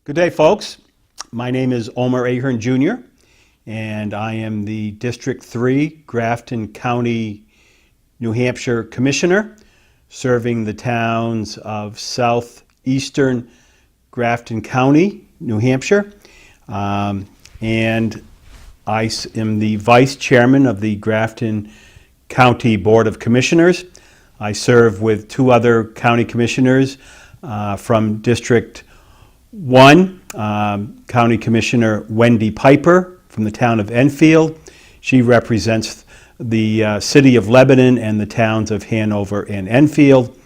Good day, folks. My name is Omer Ahern Jr., and I am the District 3 Grafton County, New Hampshire Commissioner, serving the towns of southeastern Grafton County, New Hampshire. And I am the Vice Chairman of the Grafton County Board of Commissioners. I serve with two other county commissioners from District 1, County Commissioner Wendy Piper from the town of Enfield. She represents the city of Lebanon and the towns of Hanover and Enfield.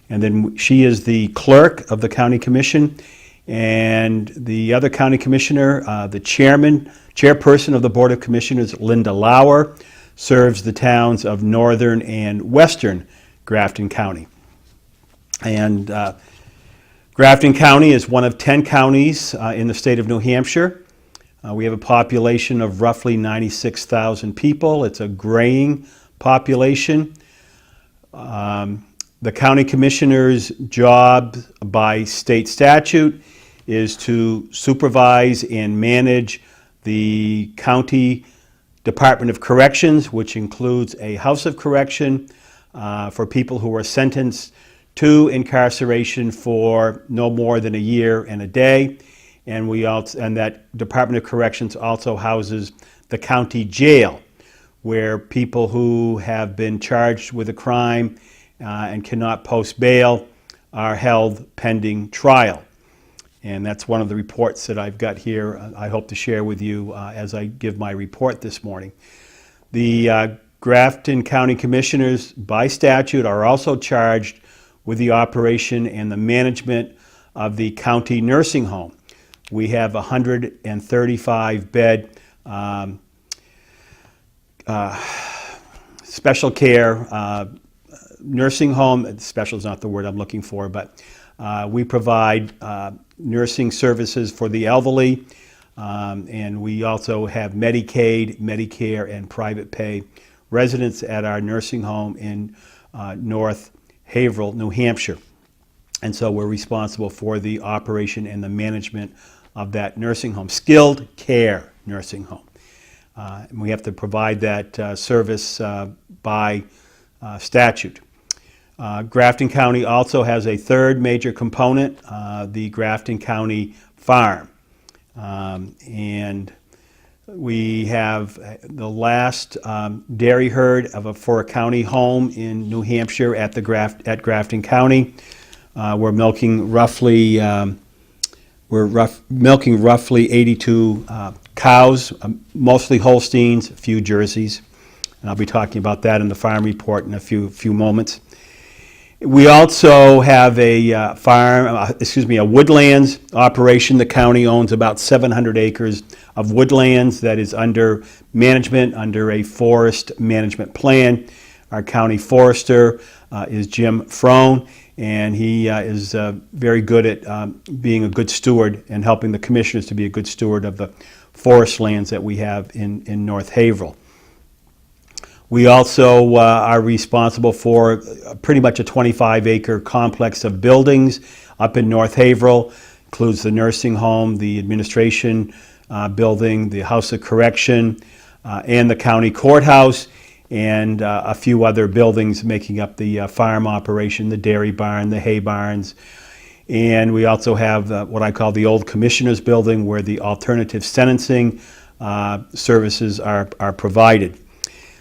And then she is the clerk of the county commission. And the other county commissioner, the chairperson of the Board of Commissioners, Linda Lauer, serves the towns of northern and western Grafton County. And Grafton County is one of 10 counties in the state of New Hampshire. We have a population of roughly 96,000 people. It's a graying population. The county commissioner's job by state statute is to supervise and manage the county Department of Corrections, which includes a house of correction for people who are sentenced to incarceration for no more than a year and a day. And that Department of Corrections also houses the county jail, where people who have been charged with a crime and cannot post bail are held pending trial. And that's one of the reports that I've got here I hope to share with you as I give my report this morning. The Grafton County Commissioners, by statute, are also charged with the operation and the management of the county nursing home. We have a 135-bed special care nursing home. Special is not the word I'm looking for, but we provide nursing services for the elderly, and we also have Medicaid, Medicare, and private pay residents at our nursing home in North Haverhill, New Hampshire. And so we're responsible for the operation and the management of that nursing home, skilled care nursing home. And we have to provide that service by statute. Grafton County also has a third major component, the Grafton County Farm. And we have the last dairy herd for a county home in New Hampshire at Grafton County. We're milking roughly 82 cows, mostly Holsteins, a few Jerseys, and I'll be talking about that in the farm report in a few moments. We also have a woodlands operation. The county owns about 700 acres of woodlands that is under management under a forest management plan. Our county forester is Jim Frone, and he is very good at being a good steward and helping the commissioners to be a good steward of the forest lands that we have in North Haverhill. We also are responsible for pretty much a 25-acre complex of buildings up in North Haverhill. Includes the nursing home, the administration building, the house of correction, and the county courthouse, and a few other buildings making up the farm operation, the dairy barn, the hay barns. And we also have what I call the old commissioners building, where the alternative sentencing services are provided.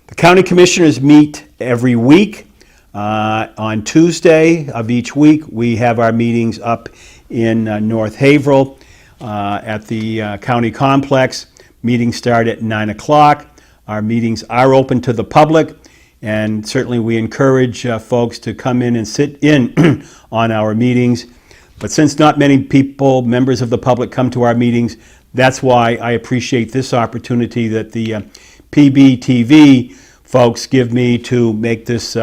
The county commissioners meet every week. On Tuesday of each week, we have our meetings up in North Haverhill at the county complex. Meetings start at 9 o'clock. Our meetings are open to the public, and certainly we encourage folks to come in and sit in on our meetings. But since not many people, members of the public, come to our meetings, that's why I appreciate this opportunity that the PBTV folks give me to make this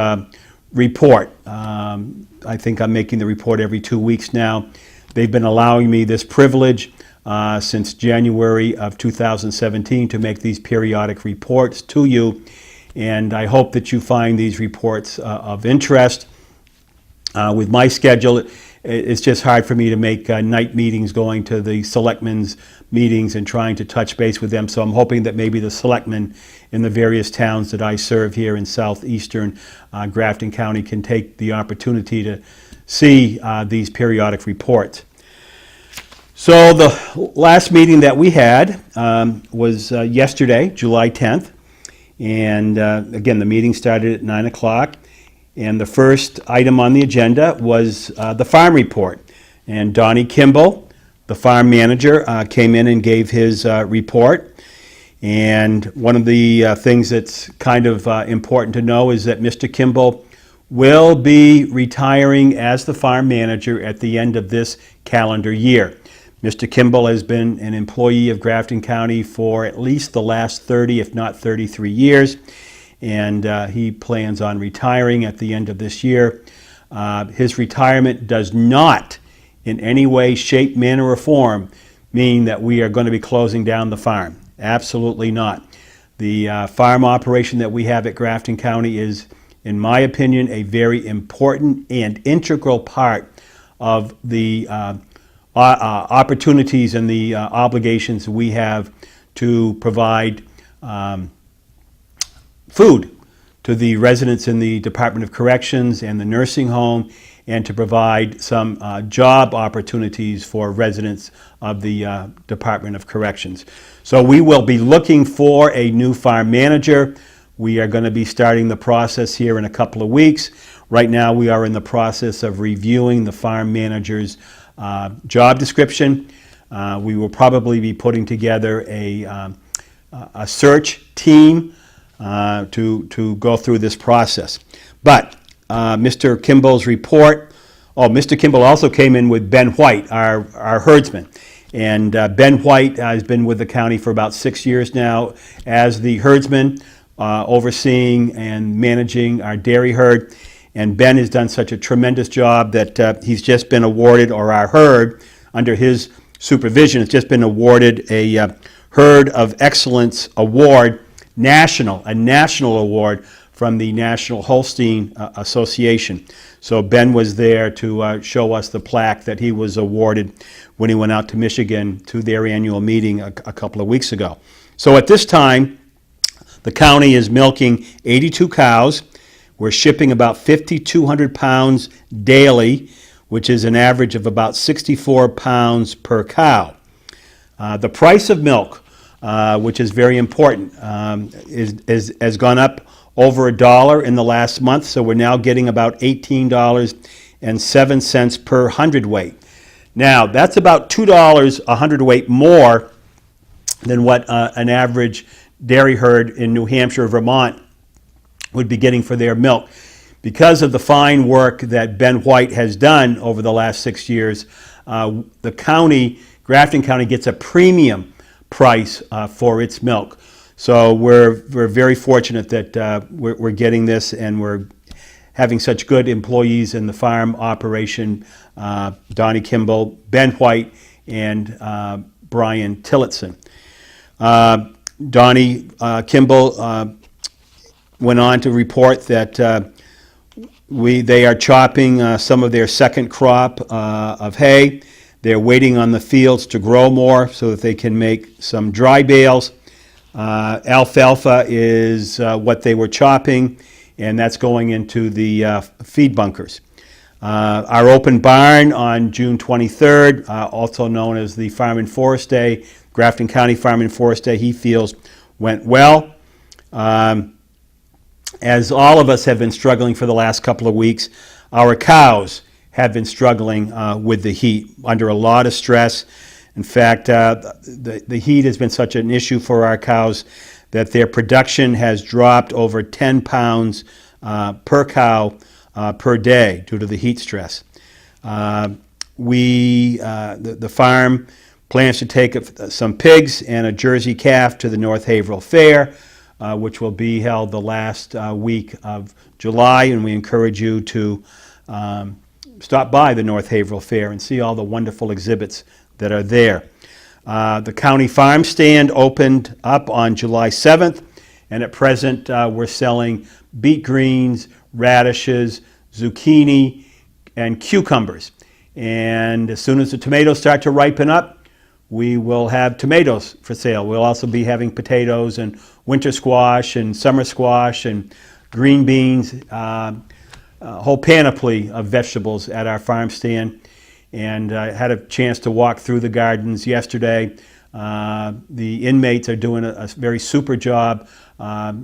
report. I think I'm making the report every 2 weeks now. They've been allowing me this privilege since January of 2017 to make these periodic reports to you, and I hope that you find these reports of interest. With my schedule, it's just hard for me to make night meetings, going to the selectmen's meetings and trying to touch base with them. So I'm hoping that maybe the selectmen in the various towns that I serve here in southeastern Grafton County can take the opportunity to see these periodic reports. So the last meeting that we had was yesterday, July 10th. And again, the meeting started at 9 o'clock. And the first item on the agenda was the farm report. And Donnie Kimball, the farm manager, came in and gave his report. And one of the things that's kind of important to know is that Mr. Kimball will be retiring as the farm manager at the end of this calendar year. Mr. Kimball has been an employee of Grafton County for at least the last 30, if not 33 years, and he plans on retiring at the end of this year. His retirement does not in any way, shape, manner, or form mean that we are going to be closing down the farm. Absolutely not. The farm operation that we have at Grafton County is, in my opinion, a very important and integral part of the opportunities and the obligations we have to provide food to the residents in the Department of Corrections and the nursing home, and to provide some job opportunities for residents of the Department of Corrections. So we will be looking for a new farm manager. We are going to be starting the process here in a couple of weeks. Right now we are in the process of reviewing the farm manager's job description. We will probably be putting together a search team to go through this process. But Mr. Kimball's report, Mr. Kimball also came in with Ben White, our herdsman. And Ben White has been with the county for about 6 years now as the herdsman, overseeing and managing our dairy herd. And Ben has done such a tremendous job that he's just been awarded, or our herd, under his supervision, has just been awarded a Herd of Excellence Award, a national award from the National Holstein Association. So Ben was there to show us the plaque that he was awarded when he went out to Michigan to their annual meeting a couple of weeks ago. So at this time, the county is milking 82 cows. We're shipping about 5,200 pounds daily, which is an average of about 64 pounds per cow. The price of milk, which is very important, has gone up over $1 in the last month, so we're now getting about $18.07 per hundredweight. Now, that's about $2 a hundredweight more than what an average dairy herd in New Hampshire or Vermont would be getting for their milk. Because of the fine work that Ben White has done over the last 6 years, the county, Grafton County, gets a premium price for its milk. So we're very fortunate that we're getting this, and we're having such good employees in the farm operation, Donnie Kimball, Ben White, and Brian Tillotson. Donnie Kimball went on to report that they are chopping some of their second crop of hay. They're waiting on the fields to grow more so that they can make some dry bales. Alfalfa is what they were chopping, and that's going into the feed bunkers. Our open barn on June 23rd, also known as the Farm and Forest Day, Grafton County Farm and Forest Day, he feels went well. As all of us have been struggling for the last couple of weeks, our cows have been struggling with the heat, under a lot of stress. In fact, the heat has been such an issue for our cows that their production has dropped over 10 pounds per cow per day due to the heat stress. The farm plans to take some pigs and a Jersey calf to the North Haverhill Fair, which will be held the last week of July, and we encourage you to stop by the North Haverhill Fair and see all the wonderful exhibits that are there. The county farm stand opened up on July 7th, and at present we're selling beet greens, radishes, zucchini, and cucumbers. And as soon as the tomatoes start to ripen up, we will have tomatoes for sale. We'll also be having potatoes and winter squash and summer squash and green beans, a whole panoply of vegetables at our farm stand. And I had a chance to walk through the gardens yesterday. The inmates are doing a very super job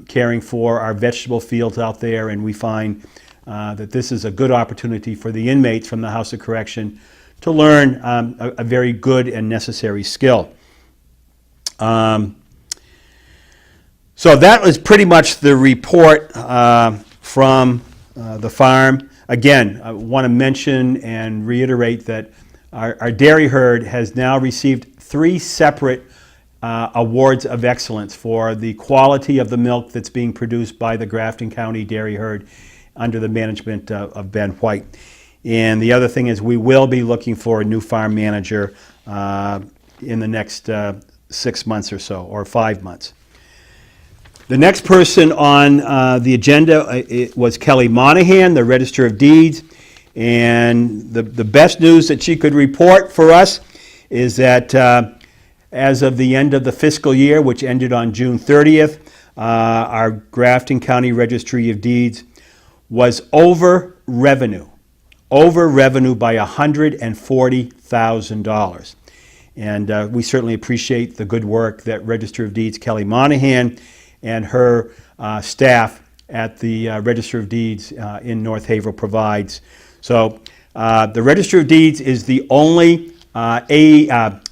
caring for our vegetable fields out there, and we find that this is a good opportunity for the inmates from the House of Correction to learn a very good and necessary skill. So that was pretty much the report from the farm. Again, I want to mention and reiterate that our dairy herd has now received 3 separate awards of excellence for the quality of the milk that's being produced by the Grafton County Dairy Herd under the management of Ben White. And the other thing is we will be looking for a new farm manager in the next 6 months or so, or 5 months. The next person on the agenda was Kelly Monahan, the Register of Deeds. And the best news that she could report for us is that as of the end of the fiscal year, which ended on June 30th, our Grafton County Registry of Deeds was over revenue by $140,000. And we certainly appreciate the good work that Register of Deeds Kelly Monahan and her staff at the Register of Deeds in North Haverhill provides. So the Register of Deeds is the only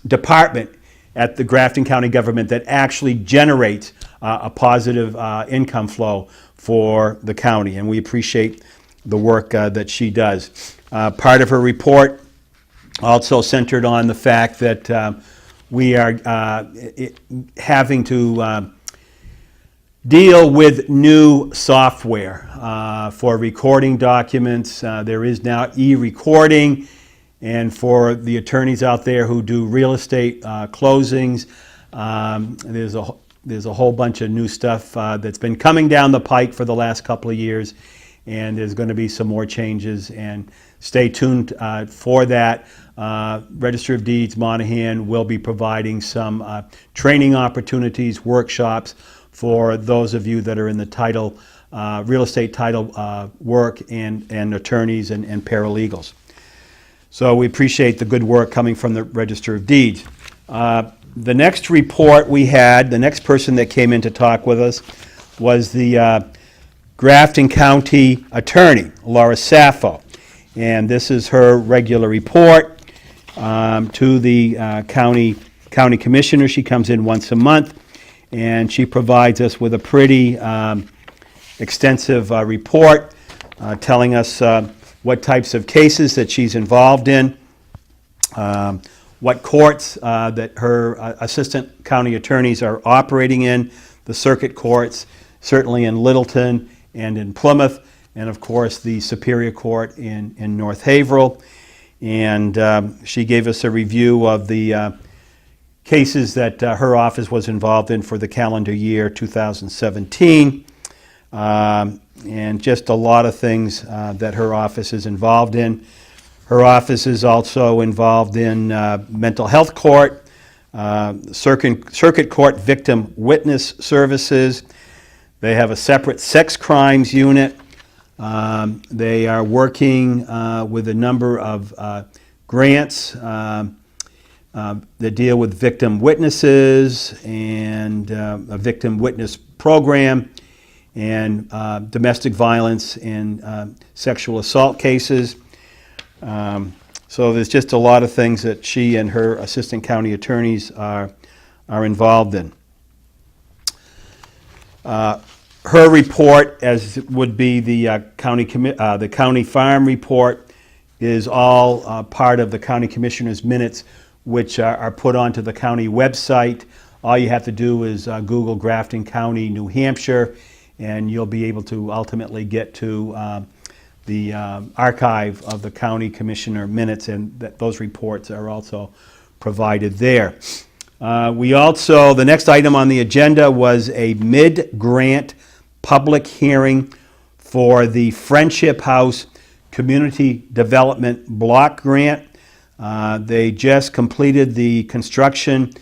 department at the Grafton County government that actually generates a positive income flow for the county, and we appreciate the work that she does. Part of her report also centered on the fact that we are having to deal with new software for recording documents. There is now e-recording, and for the attorneys out there who do real estate closings, there's a whole bunch of new stuff that's been coming down the pike for the last couple of years, and there's going to be some more changes, and stay tuned for that. Register of Deeds Monahan will be providing some training opportunities, workshops for those of you that are in the title, real estate title work, and attorneys and paralegals. So we appreciate the good work coming from the Register of Deeds. The next report we had, the next person that came in to talk with us was the Grafton County Attorney, Laura Saffo. And this is her regular report to the county commissioner. She comes in once a month, and she provides us with a pretty extensive report telling us what types of cases that she's involved in, what courts that her assistant county attorneys are operating in, the circuit courts, certainly in Littleton and in Plymouth, and of course the Superior Court in North Haverhill. And she gave us a review of the cases that her office was involved in for the calendar year 2017, and just a lot of things that her office is involved in. Her office is also involved in mental health court, circuit court victim witness services. They have a separate sex crimes unit. They are working with a number of grants that deal with victim witnesses and a victim witness program and domestic violence and sexual assault cases. So there's just a lot of things that she and her assistant county attorneys are involved in. Her report, as would be the county farm report, is all part of the county commissioner's minutes, which are put onto the county website. All you have to do is Google Grafton County, New Hampshire, and you'll be able to ultimately get to the archive of the county commissioner minutes, and those reports are also provided there. The next item on the agenda was a mid-grant public hearing for the Friendship House Community Development Block Grant. They just completed the construction,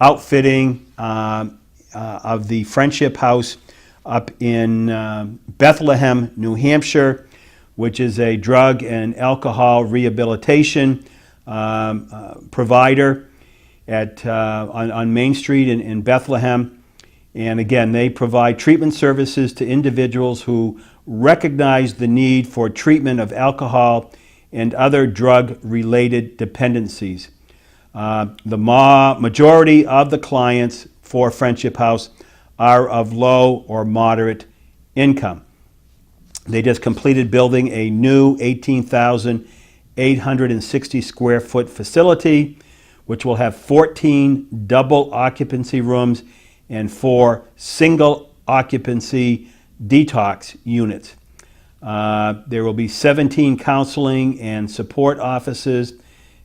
outfitting of the Friendship House up in Bethlehem, New Hampshire, which is a drug and alcohol rehabilitation provider on Main Street in Bethlehem. And again, they provide treatment services to individuals who recognize the need for treatment of alcohol and other drug-related dependencies. The majority of the clients for Friendship House are of low or moderate income. They just completed building a new 18,860 square foot facility, which will have 14 double occupancy rooms and 4 single occupancy detox units. There will be 17 counseling and support offices,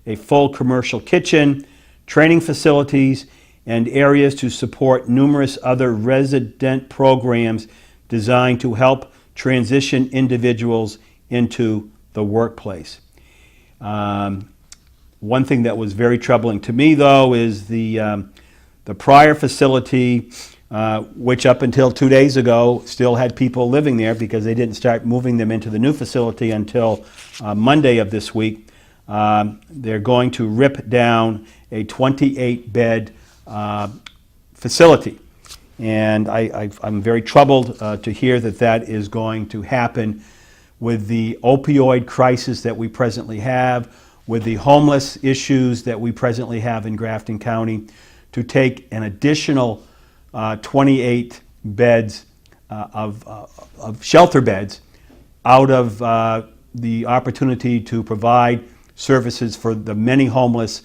a full commercial kitchen, training facilities, and areas to support numerous other resident programs designed to help transition individuals into the workplace. One thing that was very troubling to me, though, is the prior facility, which up until 2 days ago still had people living there because they didn't start moving them into the new facility until Monday of this week. They're going to rip down a 28-bed facility. And I'm very troubled to hear that that is going to happen with the opioid crisis that we presently have, with the homeless issues that we presently have in Grafton County, to take an additional 28 beds of shelter beds out of the opportunity to provide services for the many homeless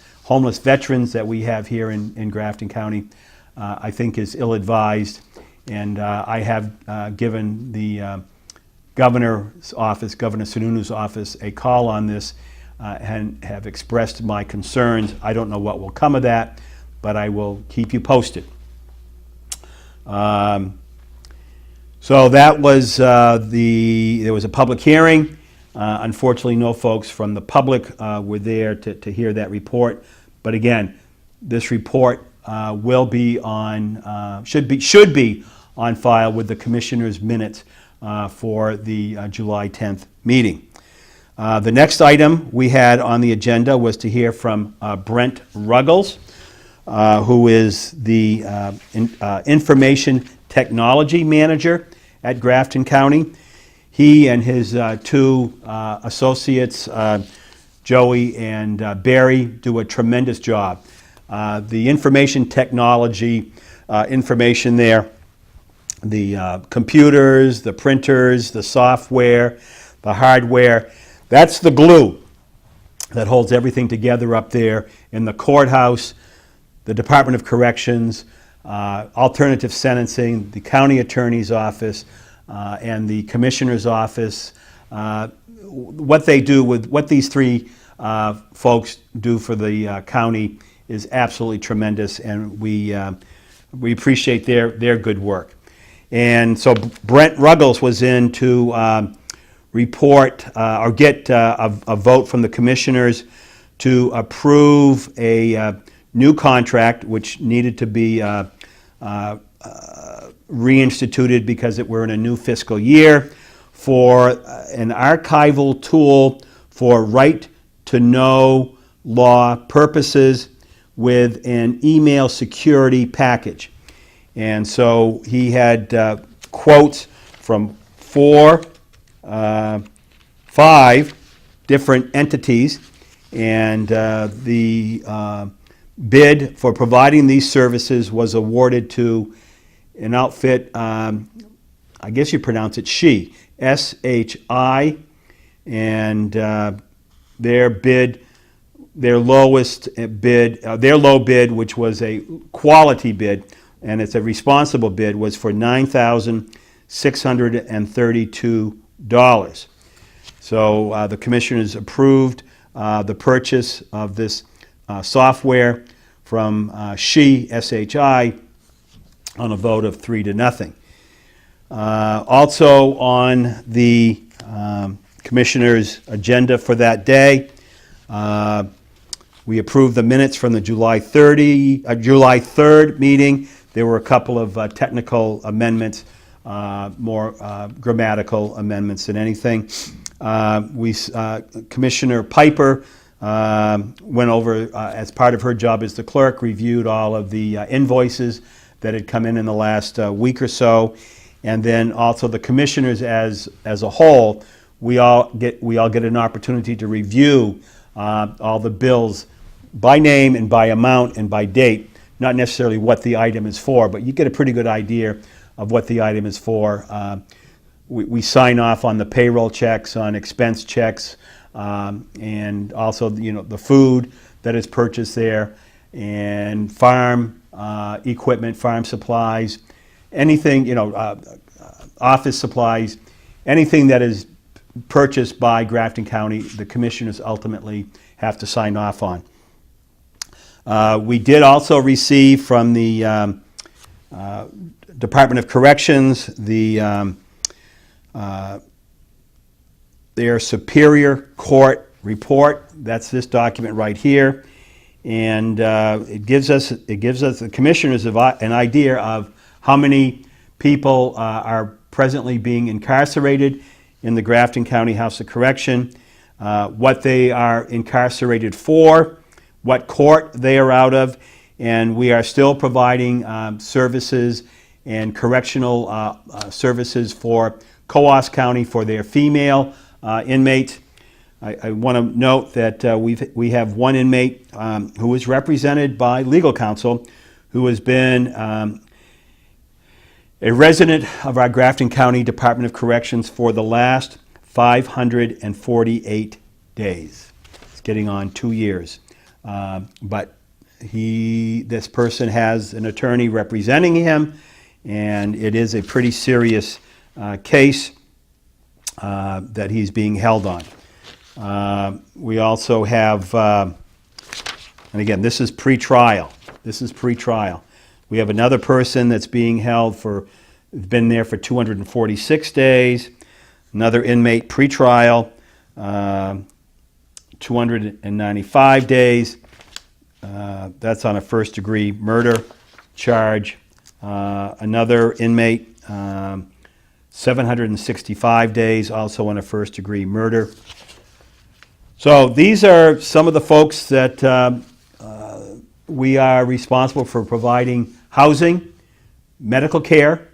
veterans that we have here in Grafton County, I think is ill-advised. And I have given the governor's office, Governor Sununu's office, a call on this and have expressed my concerns. I don't know what will come of that, but I will keep you posted. So that was there was a public hearing. Unfortunately, no folks from the public were there to hear that report. But again, this report will be on, should be on file with the commissioners' minutes for the July 10th meeting. The next item we had on the agenda was to hear from Brent Ruggles, who is the Information Technology Manager at Grafton County. He and his 2 associates, Joey and Barry, do a tremendous job. The information technology information there, the computers, the printers, the software, the hardware, that's the glue that holds everything together up there in the courthouse, the Department of Corrections, alternative sentencing, the county attorney's office, and the commissioner's office. What they do with what these 3 folks do for the county is absolutely tremendous, and we appreciate their good work. And so Brent Ruggles was in to report or get a vote from the commissioners to approve a new contract, which needed to be reinstituted because we're in a new fiscal year, for an archival tool for right-to-know law purposes with an email security package. And so he had quotes from 5 different entities, and the bid for providing these services was awarded to an outfit, I guess you pronounce it SHI, S-H-I, and their low bid, which was a quality bid, and it's a responsible bid, was for $9,632. So the commissioners approved the purchase of this software from SHI, S-H-I, on a vote of 3-0. Also on the commissioners' agenda for that day, We approved the minutes from the July 3rd meeting. There were a couple of technical amendments, more grammatical amendments than anything. Commissioner Piper went over, as part of her job as the clerk, reviewed all of the invoices that had come in the last week or so. And then also the commissioners as a whole, we all get an opportunity to review all the bills by name and by amount and by date, not necessarily what the item is for, but you get a pretty good idea of what the item is for. We sign off on the payroll checks, on expense checks, and also the food that is purchased there, and farm equipment, farm supplies, anything, office supplies, anything that is purchased by Grafton County, the commissioners ultimately have to sign off on. We did also receive from the Department of Corrections their Superior Court report. That's this document right here, and it gives us the commissioners an idea of how many people are presently being incarcerated in the Grafton County House of Correction, what they are incarcerated for, what court they are out of, and we are still providing services and correctional services for Coos County for their female inmates. I want to note that we have one inmate who is represented by legal counsel who has been a resident of our Grafton County Department of Corrections for the last 548 days. It's getting on 2 years. But this person has an attorney representing him, and it is a pretty serious case that he's being held on. We also have, and again, this is pre-trial. This is pre-trial. We have another person that's being held been there for 246 days. Another inmate pre-trial, 295 days. That's on a first-degree murder charge. Another inmate, 765 days, also on a first-degree murder. So these are some of the folks that we are responsible for providing housing, medical care,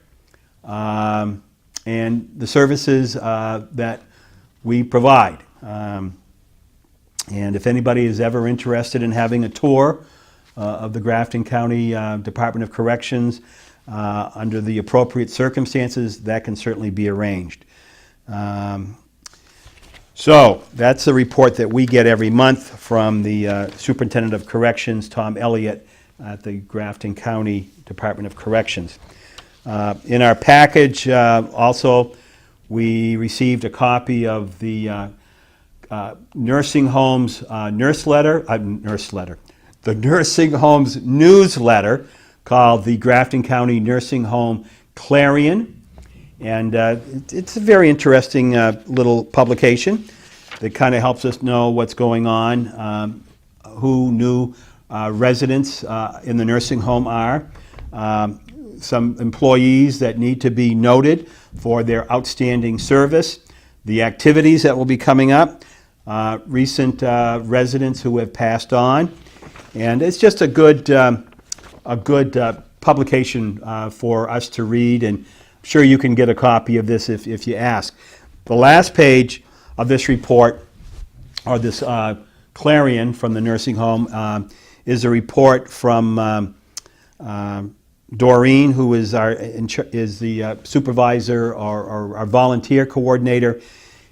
and the services that we provide. And if anybody is ever interested in having a tour of the Grafton County Department of Corrections under the appropriate circumstances, that can certainly be arranged. So that's the report that we get every month from the Superintendent of Corrections, Tom Elliott, at the Grafton County Department of Corrections. In our package, also, we received a copy of the nursing homes the nursing homes newsletter called the Grafton County Nursing Home Clarion. And it's a very interesting little publication that kind of helps us know what's going on, who new residents in the nursing home are, some employees that need to be noted for their outstanding service, the activities that will be coming up, recent residents who have passed on, and it's just a good publication for us to read, and I'm sure you can get a copy of this if you ask. The last page of this report, or this Clarion from the nursing home, is a report from Doreen, who is the supervisor or our volunteer coordinator,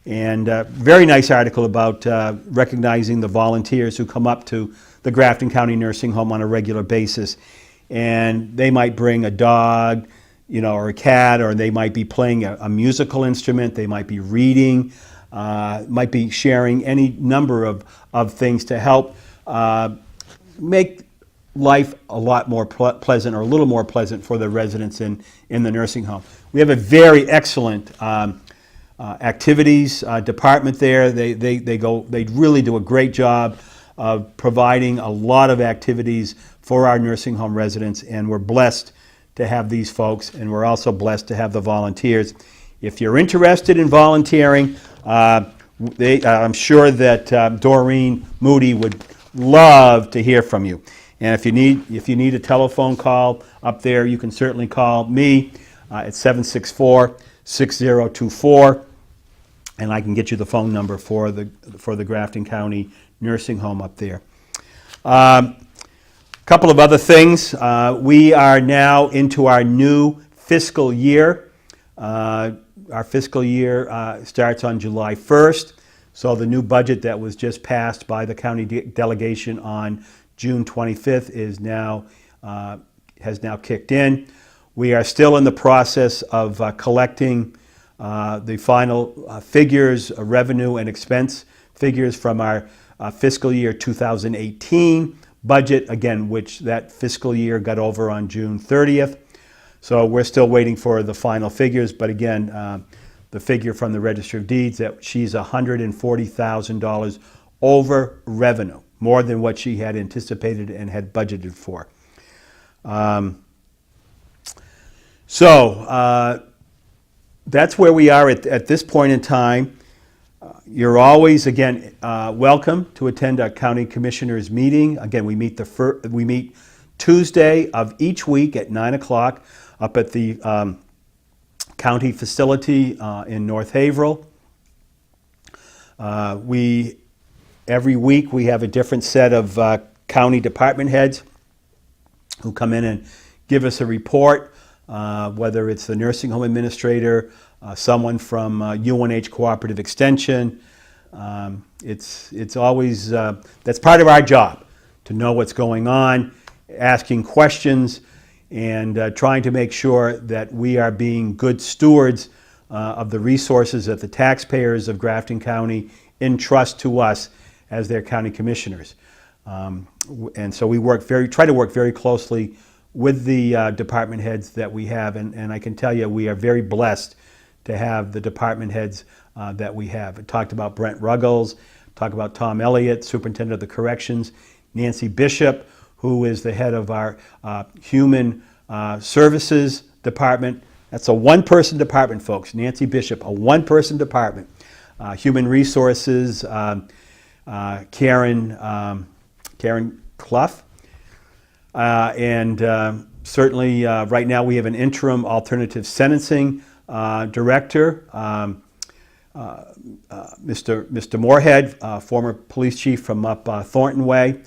and a very nice article about recognizing the volunteers who come up to the Grafton County Nursing Home on a regular basis, and they might bring a dog, or a cat, or they might be playing a musical instrument, they might be reading, might be sharing any number of things to help make life a lot more pleasant, or a little more pleasant for the residents in the nursing home. We have a very excellent activities department there. They really do a great job of providing a lot of activities for our nursing home residents, and we're blessed to have these folks, and we're also blessed to have the volunteers. If you're interested in volunteering, I'm sure that Doreen Moody would love to hear from you. And if you need a telephone call up there, you can certainly call me at 764-6024, and I can get you the phone number for the Grafton County Nursing Home up there. Couple of other things. We are now into our new fiscal year. Our fiscal year starts on July 1st, so the new budget that was just passed by the county delegation on June 25th has now kicked in. We are still in the process of collecting the final figures, revenue and expense figures from our fiscal year 2018 budget, again, which that fiscal year got over on June 30th. So we're still waiting for the final figures, but again, the figure from the Register of Deeds that she's $140,000 over revenue, more than what she had anticipated and had budgeted for. That's where we are at this point in time. You're always, again, welcome to attend our County Commissioners meeting. Again, we meet Tuesday of each week at 9 o'clock up at the county facility in North Haverhill. Every week we have a different set of county department heads who come in and give us a report, whether it's the nursing home administrator, someone from UNH Cooperative Extension. It's always, that's part of our job, to know what's going on, asking questions, and trying to make sure that we are being good stewards of the resources that the taxpayers of Grafton County entrust to us as their county commissioners. And so we try to work very closely with the department heads that we have, and I can tell you we are very blessed to have the department heads that we have. I talked about Brent Ruggles, talked about Tom Elliott, Superintendent of the Corrections, Nancy Bishop, who is the head of our Human Services Department. That's a one-person department, folks. Nancy Bishop, a one-person department. Human Resources, Karen Clough. And certainly right now we have an interim alternative sentencing director, Mr. Moorhead, former police chief from up Thornton Way.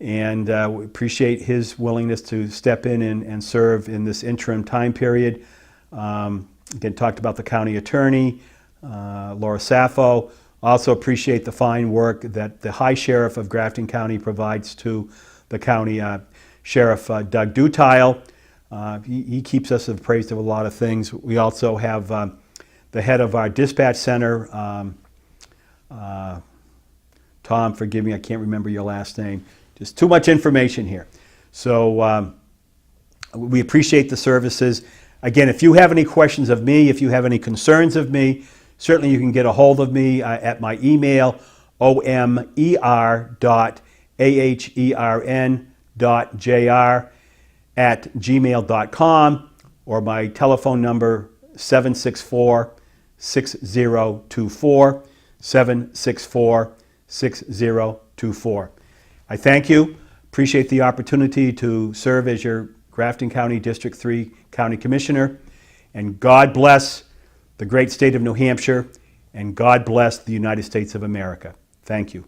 And we appreciate his willingness to step in and serve in this interim time period. Again, talked about the county attorney, Laura Saffo. Also appreciate the fine work that the High Sheriff of Grafton County provides to the county, Sheriff Doug Dutile. He keeps us appraised of a lot of things. We also have the head of our dispatch center, Tom, forgive me, I can't remember your last name. Just too much information here. So we appreciate the services. Again, if you have any questions of me, if you have any concerns of me, certainly you can get a hold of me at my email, omer.ahern.jr@gmail.com, or my telephone number, 764-6024, 764-6024. I thank you, appreciate the opportunity to serve as your Grafton County District 3 County Commissioner, and God bless the great state of New Hampshire, and God bless the United States of America. Thank you.